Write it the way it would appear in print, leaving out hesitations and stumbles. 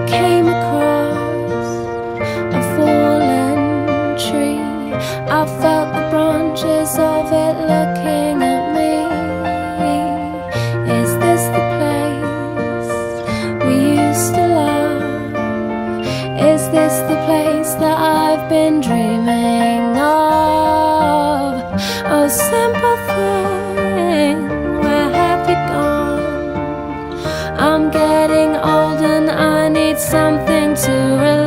came across a fallen tree. I felt the branches of it looking at me. Is this the place we used to love? Is this the place that I've been dreaming of? Oh, simple thing, where have you gone? I'm getting old and I need something to relax.